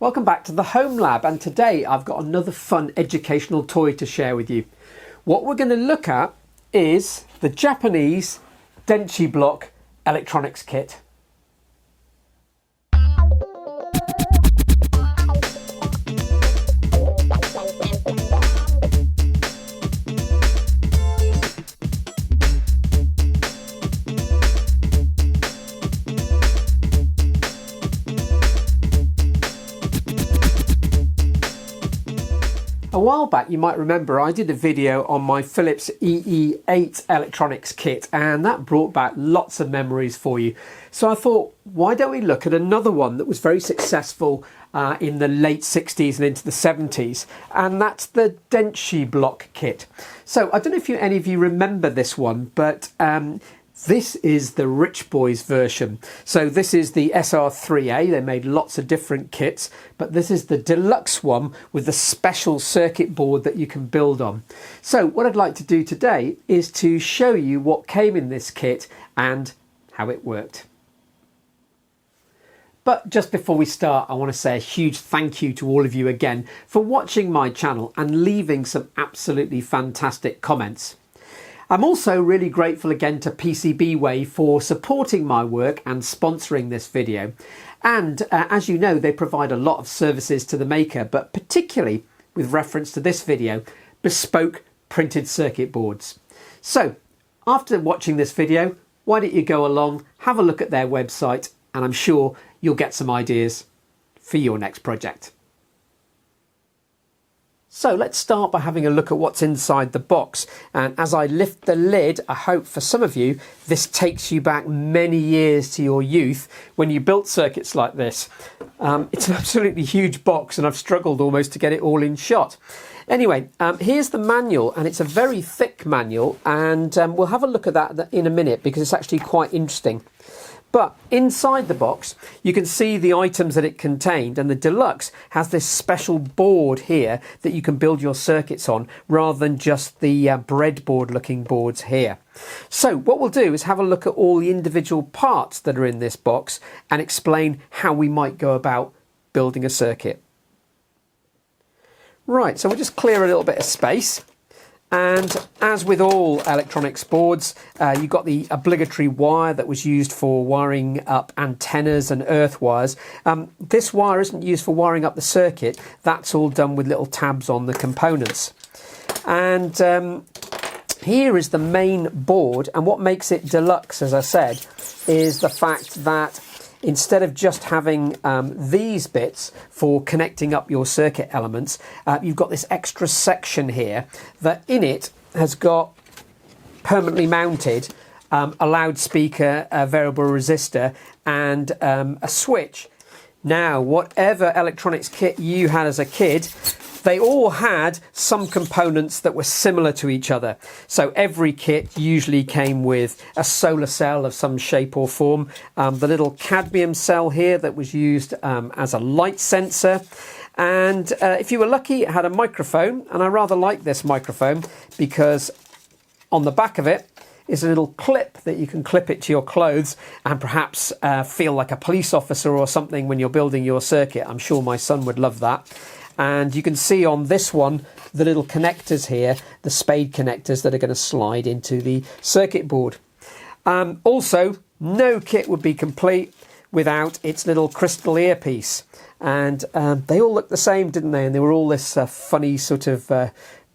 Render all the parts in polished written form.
Welcome back to the Home Lab, and today I've got another fun educational toy to share with you. What we're going to look at is the Japanese Denshi Block electronics kit. A while back, you might remember, I did a video on my Philips EE8 electronics kit, and that brought back lots of memories for you. So I thought, why don't we look at another one that was very successful in the late 60s and into the 70s, and that's the Denshi Block kit. So I don't know if any of you remember this one, but this is the Rich Boys version. So this is the SR3A. They made lots of different kits, but this is the deluxe one with the special circuit board that you can build on. So what I'd like to do today is to show you what came in this kit and how it worked. But just before we start, I want to say a huge thank you to all of you again for watching my channel and leaving some absolutely fantastic comments. I'm also really grateful again to PCBWay for supporting my work and sponsoring this video. And as you know, they provide a lot of services to the maker, but particularly with reference to this video, bespoke printed circuit boards. So after watching this video, why don't you go along, have a look at their website, and I'm sure you'll get some ideas for your next project. So let's start by having a look at what's inside the box. And as I lift the lid, I hope for some of you, this takes you back many years to your youth when you built circuits like this. It's an absolutely huge box and I've struggled almost to get it all in shot. Anyway, here's the manual, and it's a very thick manual, and we'll have a look at that in a minute because it's actually quite interesting. But inside the box, you can see the items that it contained, and the Deluxe has this special board here that you can build your circuits on rather than just the breadboard looking boards here. So what we'll do is have a look at all the individual parts that are in this box and explain how we might go about building a circuit. Right, so we'll just clear a little bit of space. And as with all electronics boards, you've got the obligatory wire that was used for wiring up antennas and earth wires. This wire isn't used for wiring up the circuit. That's all done with little tabs on the components. And here is the main board. And what makes it deluxe, as I said, is the fact that instead of just having these bits for connecting up your circuit elements, you've got this extra section here that in it has got permanently mounted a loudspeaker, a variable resistor, and a switch. Now, whatever electronics kit you had as a kid, they all had some components that were similar to each other. So every kit usually came with a solar cell of some shape or form, the little cadmium cell here that was used as a light sensor. And if you were lucky, it had a microphone, and I rather like this microphone because on the back of it is a little clip that you can clip it to your clothes and perhaps feel like a police officer or something when you're building your circuit. I'm sure my son would love that. And you can see on this one the little connectors here, the spade connectors that are going to slide into the circuit board. Also, no kit would be complete without its little crystal earpiece. And they all looked the same, didn't they? And they were all this funny sort of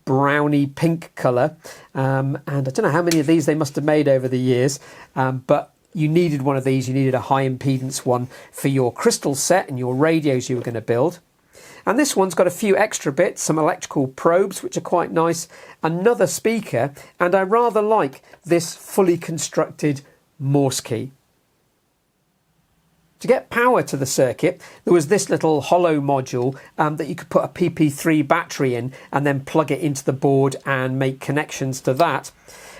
browny pink colour. And I don't know how many of these they must have made over the years, but you needed one of these. You needed a high impedance one for your crystal set and your radios you were going to build. And this one's got a few extra bits, some electrical probes, which are quite nice, another speaker, and I rather like this fully constructed Morse key. To get power to the circuit, there was this little hollow module that you could put a PP3 battery in and then plug it into the board and make connections to that.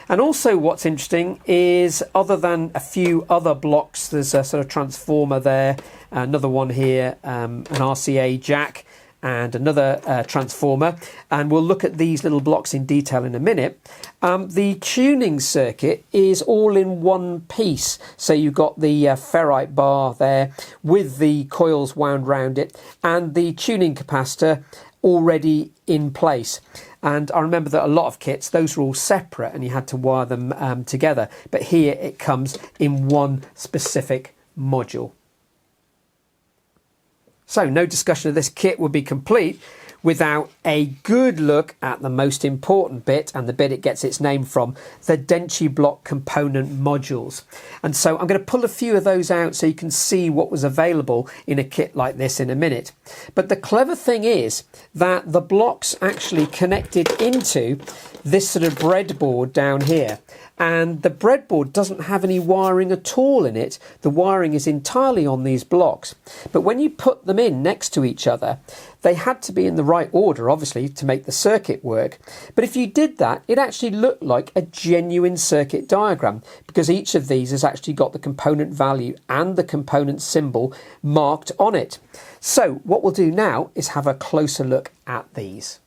And also what's interesting is, other than a few other blocks, there's a sort of transformer there, another one here, an RCA jack, and another transformer, and we'll look at these little blocks in detail in a minute. The tuning circuit is all in one piece, so you've got the ferrite bar there with the coils wound round it and the tuning capacitor already in place. And I remember that a lot of kits, those were all separate and you had to wire them together, but here it comes in one specific module. So no discussion of this kit would be complete without a good look at the most important bit, and the bit it gets its name from, the Denshi block component modules. And so I'm going to pull a few of those out so you can see what was available in a kit like this in a minute. But the clever thing is that the blocks actually connected into this sort of breadboard down here. And the breadboard doesn't have any wiring at all in it. The wiring is entirely on these blocks. But when you put them in next to each other, they had to be in the right order, obviously, to make the circuit work. But if you did that, it actually looked like a genuine circuit diagram, because each of these has actually got the component value and the component symbol marked on it. So what we'll do now is have a closer look at these.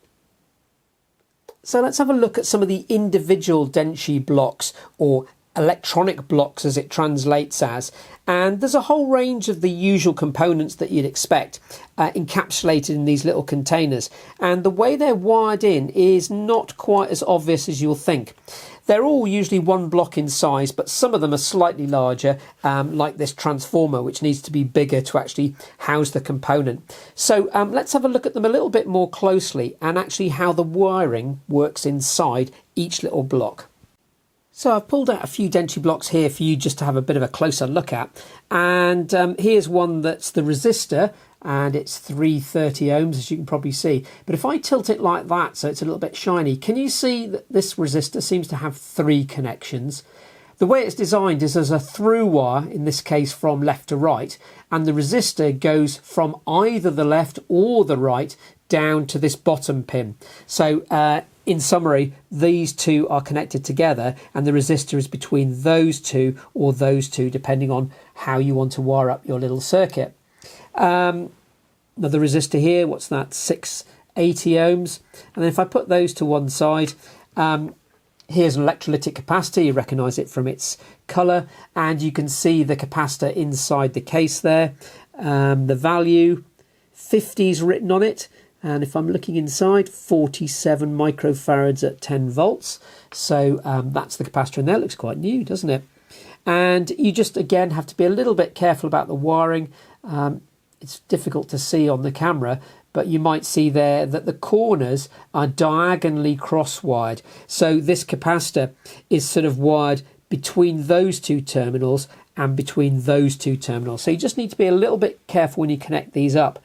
So let's have a look at some of the individual Denshi blocks, or electronic blocks as it translates as. And there's a whole range of the usual components that you'd expect encapsulated in these little containers. And the way they're wired in is not quite as obvious as you'll think. They're all usually one block in size, but some of them are slightly larger, like this transformer, which needs to be bigger to actually house the component. So let's have a look at them a little bit more closely and actually how the wiring works inside each little block. So I've pulled out a few Denshi blocks here for you just to have a bit of a closer look at. And here's one that's the resistor, and it's 330 ohms, as you can probably see. But if I tilt it like that so it's a little bit shiny, can you see that this resistor seems to have 3 connections? The way it's designed is as a through wire, in this case from left to right, and the resistor goes from either the left or the right down to this bottom pin. So in summary, these two are connected together and the resistor is between those two or those two, depending on how you want to wire up your little circuit. Another resistor here, what's that, 680 ohms. And then if I put those to one side, here's an electrolytic capacitor. You recognise it from its colour, and you can see the capacitor inside the case there. The value, 50 is written on it. And if I'm looking inside, 47 microfarads at 10 volts. So that's the capacitor in there. It looks quite new, doesn't it? And you just, again, have to be a little bit careful about the wiring. It's difficult to see on the camera, but you might see there that the corners are diagonally cross-wired. So this capacitor is sort of wired between those two terminals and between those two terminals. So you just need to be a little bit careful when you connect these up.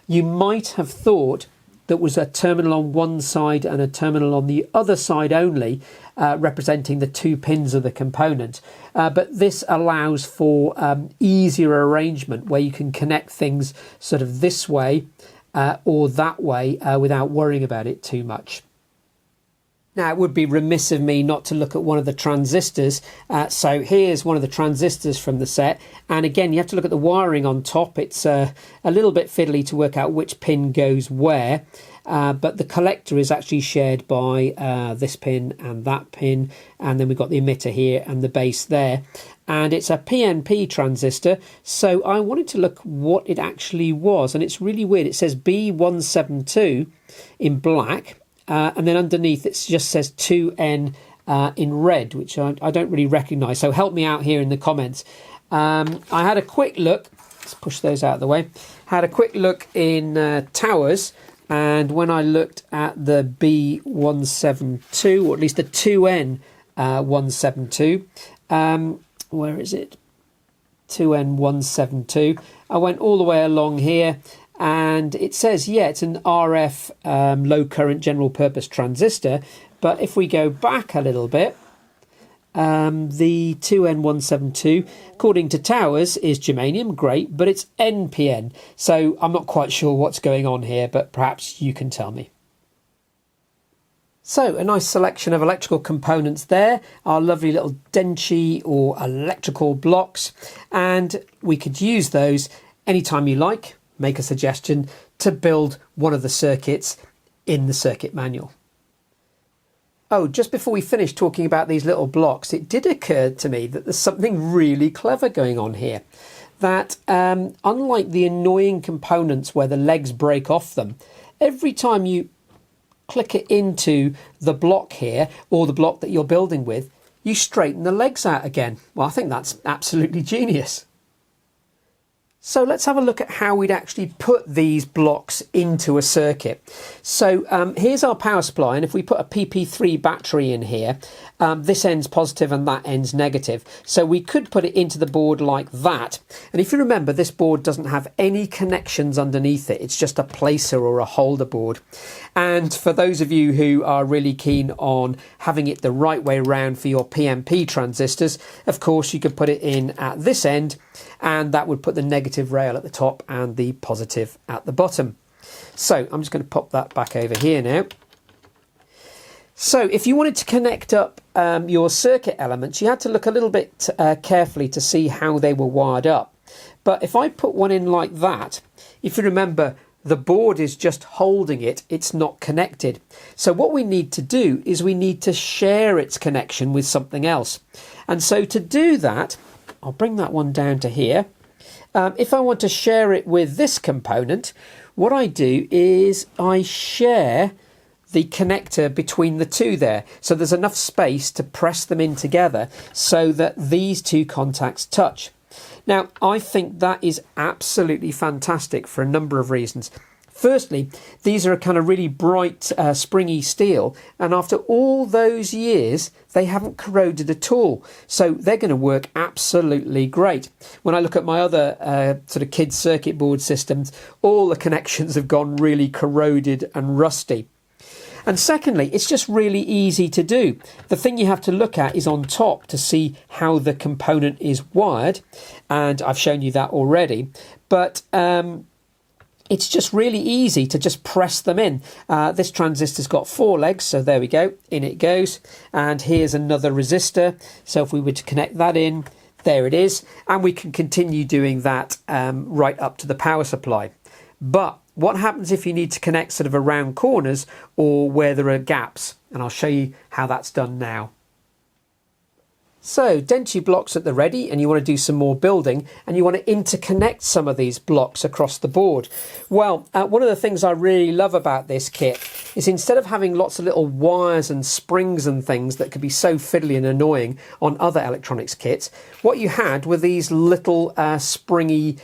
You might have thought that was a terminal on one side and a terminal on the other side only, representing the 2 pins of the component. But this allows for easier arrangement where you can connect things sort of this way or that way without worrying about it too much. Now, it would be remiss of me not to look at one of the transistors. So here's one of the transistors from the set. And again, you have to look at the wiring on top. It's a little bit fiddly to work out which pin goes where. But the collector is actually shared by this pin and that pin. And then we've got the emitter here and the base there. And it's a PNP transistor. So I wanted to look what it actually was. And it's really weird. It says B172 in black. And then underneath it just says 2N in red, which I don't really recognise. So help me out here in the comments. I had a quick look. Let's push those out of the way. Had a quick look in Towers. And when I looked at the B172, or at least the 2N172, where is it? 2N172. I went all the way along here. And it says, yeah, it's an RF low current general purpose transistor. But if we go back a little bit, the 2N172, according to Towers, is germanium, great, but it's NPN. So I'm not quite sure what's going on here, but perhaps you can tell me. So a nice selection of electrical components there, our lovely little Denshi or electrical blocks. And we could use those anytime you like. make a suggestion to build one of the circuits in the circuit manual. Oh, just before we finish talking about these little blocks, it did occur to me that there's something really clever going on here. That unlike the annoying components where the legs break off them, every time you click it into the block here, or the block that you're building with, you straighten the legs out again. Well, I think that's absolutely genius. So let's have a look at how we'd actually put these blocks into a circuit. So here's our power supply, and if we put a PP3 battery in here, this end's positive and that end's negative. So we could put it into the board like that. And if you remember, this board doesn't have any connections underneath it. It's just a placer or a holder board. And for those of you who are really keen on having it the right way around for your PNP transistors, of course you could put it in at this end, and that would put the negative rail at the top and the positive at the bottom. So I'm just going to pop that back over here now. So if you wanted to connect up your circuit elements, you had to look a little bit carefully to see how they were wired up. But if I put one in like that, if you remember, the board is just holding it, it's not connected. So what we need to do is we need to share its connection with something else. And so to do that, I'll bring that one down to here. If I want to share it with this component, what I do is I share the connector between the two there. So there's enough space to press them in together so that these two contacts touch. Now, I think that is absolutely fantastic for a number of reasons. Firstly, these are a kind of really bright, springy steel, and after all those years, they haven't corroded at all. So they're going to work absolutely great. When I look at my other sort of kids' circuit board systems, all the connections have gone really corroded and rusty. And secondly, it's just really easy to do. The thing you have to look at is on top to see how the component is wired, and I've shown you that already. But it's just really easy to just press them in. This transistor's got 4 legs, so there we go, in it goes. And here's another resistor, so if we were to connect that in, there it is. And we can continue doing that right up to the power supply. But what happens if you need to connect sort of around corners or where there are gaps? And I'll show you how that's done now. So Denshi blocks at the ready, and you want to do some more building, and you want to interconnect some of these blocks across the board. Well, one of the things I really love about this kit is instead of having lots of little wires and springs and things that could be so fiddly and annoying on other electronics kits, what you had were these little springy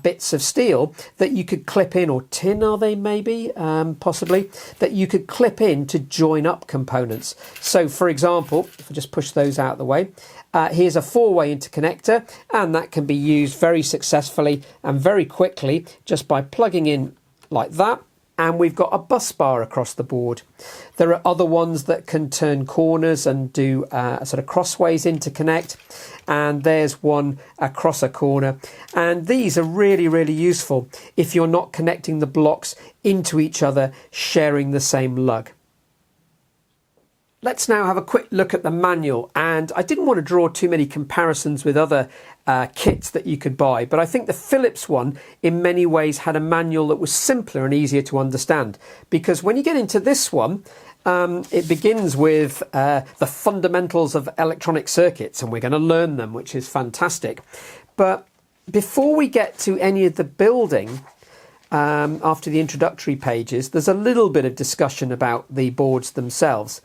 bits of steel that you could clip in, or tin are they maybe, possibly, that you could clip in to join up components. So for example, if I just push those out of the way, here's a 4-way interconnector, and that can be used very successfully and very quickly just by plugging in like that. And we've got a bus bar across the board. There are other ones that can turn corners and do sort of crossways interconnect. And there's one across a corner. And these are really, really useful if you're not connecting the blocks into each other, sharing the same lug. Let's now have a quick look at the manual, and I didn't want to draw too many comparisons with other kits that you could buy, but I think the Philips one in many ways had a manual that was simpler and easier to understand, because when you get into this one, it begins with the fundamentals of electronic circuits, and we're going to learn them, which is fantastic. But before we get to any of the building, after the introductory pages, there's a little bit of discussion about the boards themselves.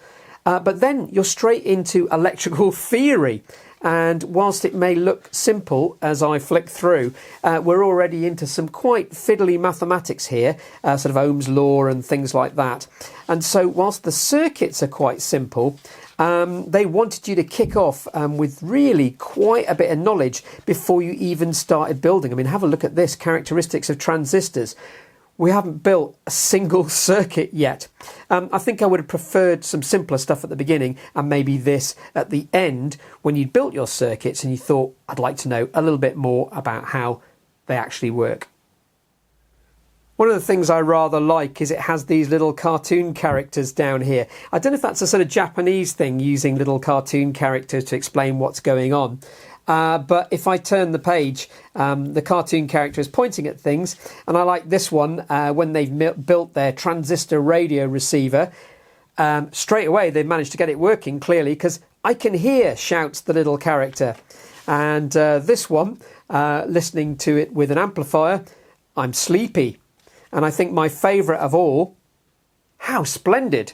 But then you're straight into electrical theory. And whilst it may look simple as I flick through, we're already into some quite fiddly mathematics here, sort of Ohm's law and things like that. And so whilst the circuits are quite simple, they wanted you to kick off with really quite a bit of knowledge before you even started building. I mean, have a look at this, characteristics of transistors. We haven't built a single circuit yet. I think I would have preferred some simpler stuff at the beginning and maybe this at the end when you'd built your circuits and you thought, I'd like to know a little bit more about how they actually work. One of the things I rather like is it has these little cartoon characters down here. I don't know if that's a sort of Japanese thing, using little cartoon characters to explain what's going on. But if I turn the page, the cartoon character is pointing at things, and I like this one when they've built their transistor radio receiver. Straight away they've managed to get it working clearly, because I can hear, shouts the little character. And this one, listening to it with an amplifier, I'm sleepy. And I think my favourite of all, how splendid.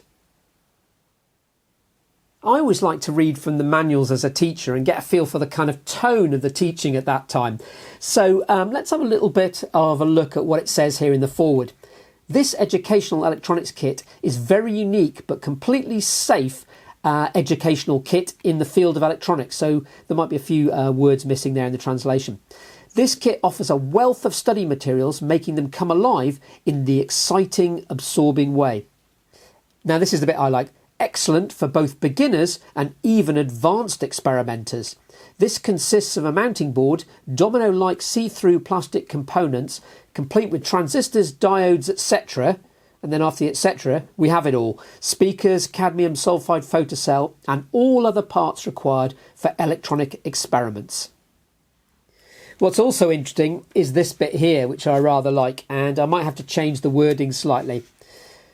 I always like to read from the manuals as a teacher and get a feel for the kind of tone of the teaching at that time. So let's have a little bit of a look at what it says here in the foreword. This educational electronics kit is very unique but completely safe educational kit in the field of electronics. So there might be a few words missing there in the translation. This kit offers a wealth of study materials, making them come alive in the exciting, absorbing way. Now this is the bit I like. Excellent for both beginners and even advanced experimenters. This consists of a mounting board, domino-like see-through plastic components, complete with transistors, diodes, etc. And then after the etc, we have it all. Speakers, cadmium sulfide photocell, and all other parts required for electronic experiments. What's also interesting is this bit here, which I rather like, and I might have to change the wording slightly.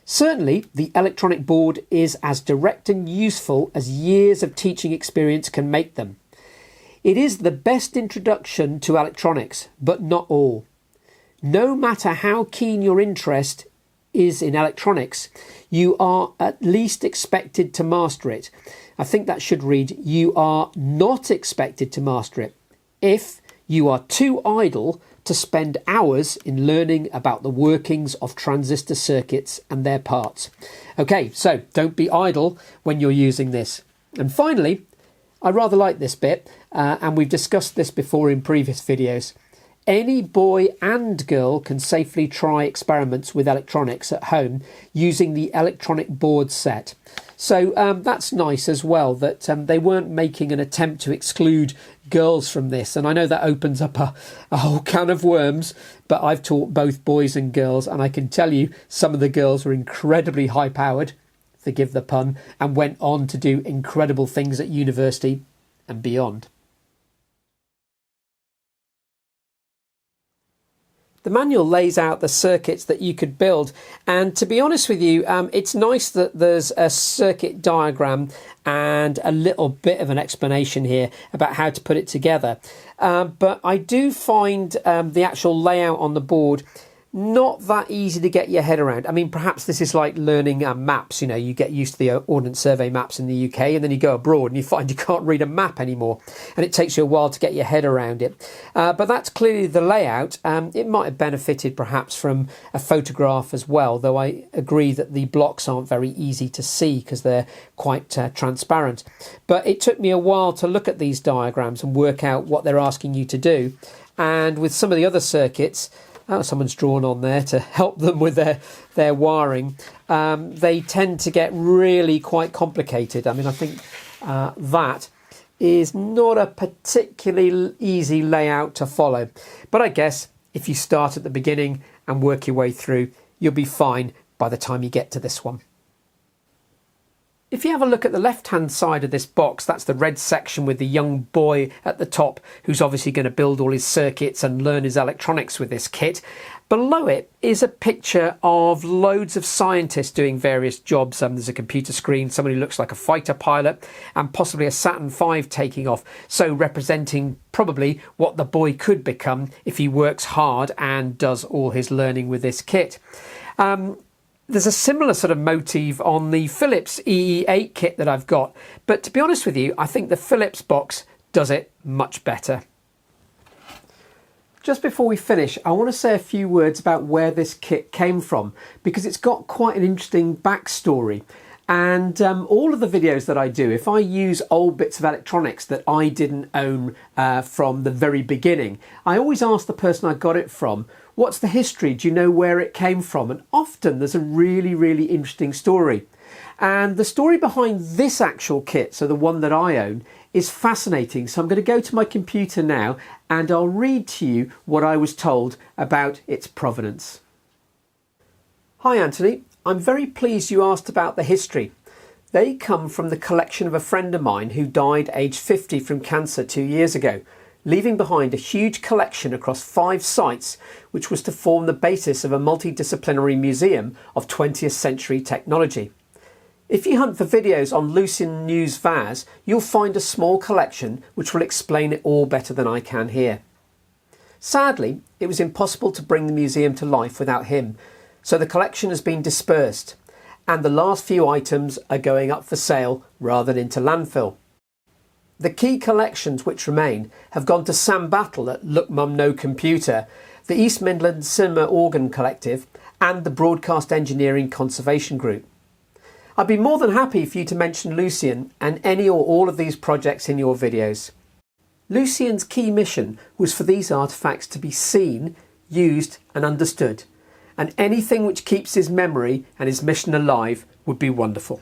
Certainly, the electronic board is as direct and useful as years of teaching experience can make them. It is the best introduction to electronics, but not all. No matter how keen your interest is in electronics, you are at least expected to master it. I think that should read, you are not expected to master it if you are too idle to spend hours in learning about the workings of transistor circuits and their parts. Okay, so don't be idle when you're using this. And finally, I rather like this bit, and we've discussed this before in previous videos. Any boy and girl can safely try experiments with electronics at home using the electronic board set. So that's nice as well, that they weren't making an attempt to exclude girls from this. And I know that opens up a whole can of worms, but I've taught both boys and girls, and I can tell you some of the girls were incredibly high-powered, forgive the pun, and went on to do incredible things at university and beyond. The manual lays out the circuits that you could build, and to be honest with you, it's nice that there's a circuit diagram and a little bit of an explanation here about how to put it together. But I do find the actual layout on the board not that easy to get your head around. I mean, perhaps this is like learning maps. You know, you get used to the Ordnance Survey maps in the UK, and then you go abroad and you find you can't read a map anymore, and it takes you a while to get your head around it. But that's clearly the layout. It might have benefited perhaps from a photograph as well, though I agree that the blocks aren't very easy to see because they're quite transparent. But it took me a while to look at these diagrams and work out what they're asking you to do. And with some of the other circuits, someone's drawn on there to help them with their wiring. They tend to get really quite complicated. I mean, I think that is not a particularly easy layout to follow. But I guess if you start at the beginning and work your way through, you'll be fine by the time you get to this one. If you have a look at the left-hand side of this box, that's the red section with the young boy at the top, who's obviously going to build all his circuits and learn his electronics with this kit. Below it is a picture of loads of scientists doing various jobs. There's a computer screen, somebody who looks like a fighter pilot, and possibly a Saturn V taking off. So representing probably what the boy could become if he works hard and does all his learning with this kit. There's a similar sort of motif on the Philips EE8 kit that I've got, but to be honest with you, I think the Philips box does it much better. Just before we finish, I want to say a few words about where this kit came from, because it's got quite an interesting backstory. And all of the videos that I do, if I use old bits of electronics that I didn't own from the very beginning, I always ask the person I got it from, what's the history? Do you know where it came from? And often there's a really, really interesting story. And the story behind this actual kit, so the one that I own, is fascinating. So I'm going to go to my computer now and I'll read to you what I was told about its provenance. Hi Anthony, I'm very pleased you asked about the history. They come from the collection of a friend of mine who died aged 50 from cancer 2 years ago, leaving behind a huge collection across 5 sites, which was to form the basis of a multidisciplinary museum of 20th century technology. If you hunt for videos on Lucien News Vaz, you'll find a small collection which will explain it all better than I can here. Sadly, it was impossible to bring the museum to life without him, so the collection has been dispersed, and the last few items are going up for sale rather than into landfill. The key collections which remain have gone to Sam Battle at Look Mum No Computer, the East Midlands Cinema Organ Collective and the Broadcast Engineering Conservation Group. I'd be more than happy for you to mention Lucien and any or all of these projects in your videos. Lucien's key mission was for these artefacts to be seen, used and understood, and anything which keeps his memory and his mission alive would be wonderful.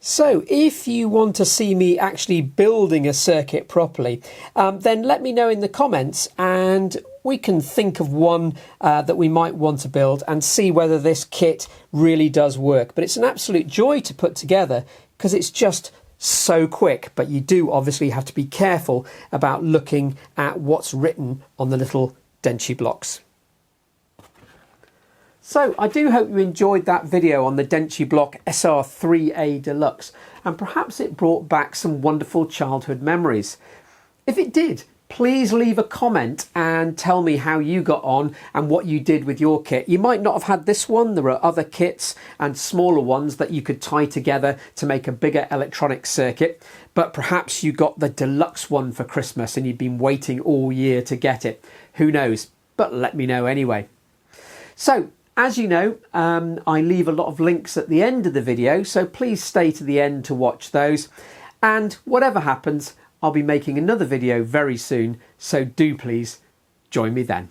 So if you want to see me actually building a circuit properly, then let me know in the comments and we can think of one that we might want to build and see whether this kit really does work. But it's an absolute joy to put together because it's just so quick, but you do obviously have to be careful about looking at what's written on the little Denshi blocks. So I do hope you enjoyed that video on the Denshi Block SR3A Deluxe, and perhaps it brought back some wonderful childhood memories. If it did, please leave a comment and tell me how you got on and what you did with your kit. You might not have had this one. There are other kits and smaller ones that you could tie together to make a bigger electronic circuit, but perhaps you got the deluxe one for Christmas and you've been waiting all year to get it. Who knows? But let me know anyway. So, as you know, I leave a lot of links at the end of the video, so please stay to the end to watch those. And whatever happens, I'll be making another video very soon, so do please join me then.